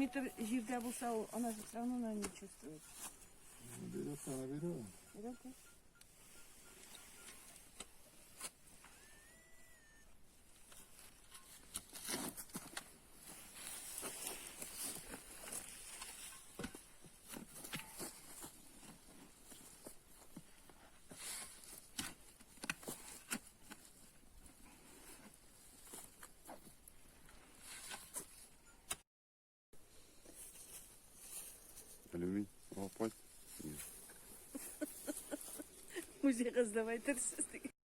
метр жерде болса, она же все равно, наверное, не чувствует. Берет, она берет. Берет, да? Алюминий. Опать. Музейға сдавай тұрсыз деген.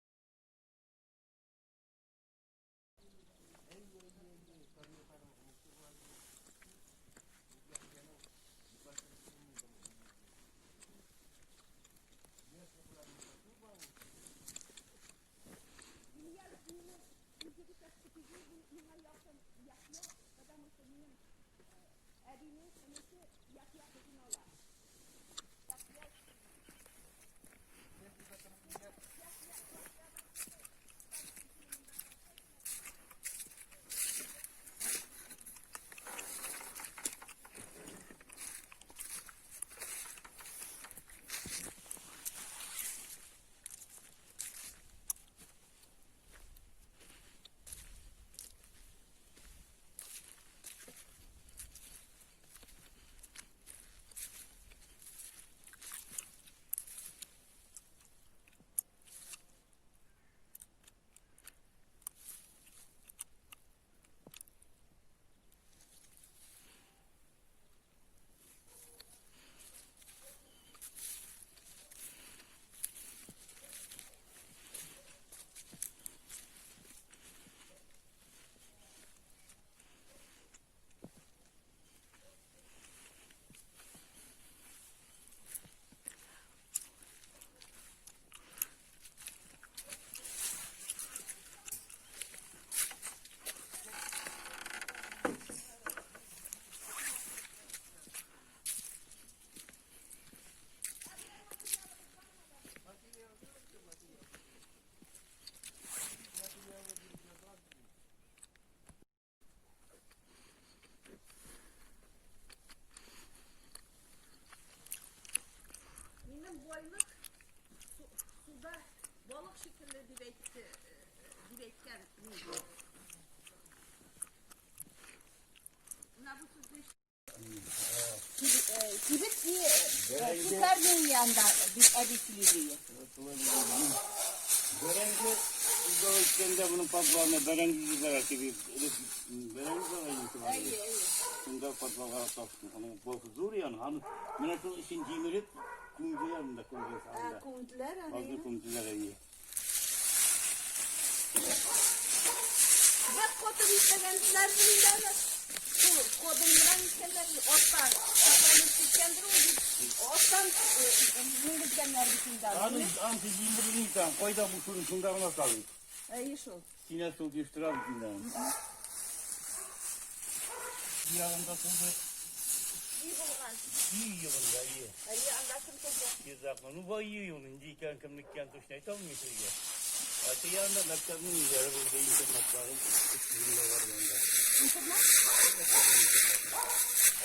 Boyluk suda balık şekilde direkken miydi? Ne bu süzgeç? Kibrit iyi. Süper yanında bir editliği. Berengi burada ülkende bunun patlarına berengi güzel gibi. Berengi de var İyi, iyi. Bunda patlarına taksın. Ama bu zor yani. Hani menatıl işin cimirit kumcu yanında kumcu sağında. Kumutlar Bazı kumcular iyi. Bak kodum istegendiler bunlar. Kodumdan kendileri ottan. Ottan istegendiler. Ottan mündüzgenler bütünden. Hani anti cimirin insan. Koyda bu şunun şundan kalın. İyi şu. Sine su düştürer bütünden. Yanında kumcu İyi bulgan. iyi yılında iyi. İyi anlaşım topla. Yüzaklarını bu iyi yılın. Diken kımlıkken tuşnayı tam mı yitiriyor? Artı yanında naklarının üzeri burada internetlerin üstünde var yanında. İnternet?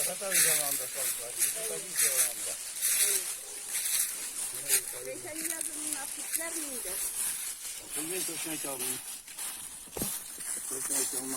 Hatta bir zamanda sallar. Hatta bir zamanda. Geçen yazının aplikler miydi? Bugün tuşnayı çaldım. Tuşnayı çaldım.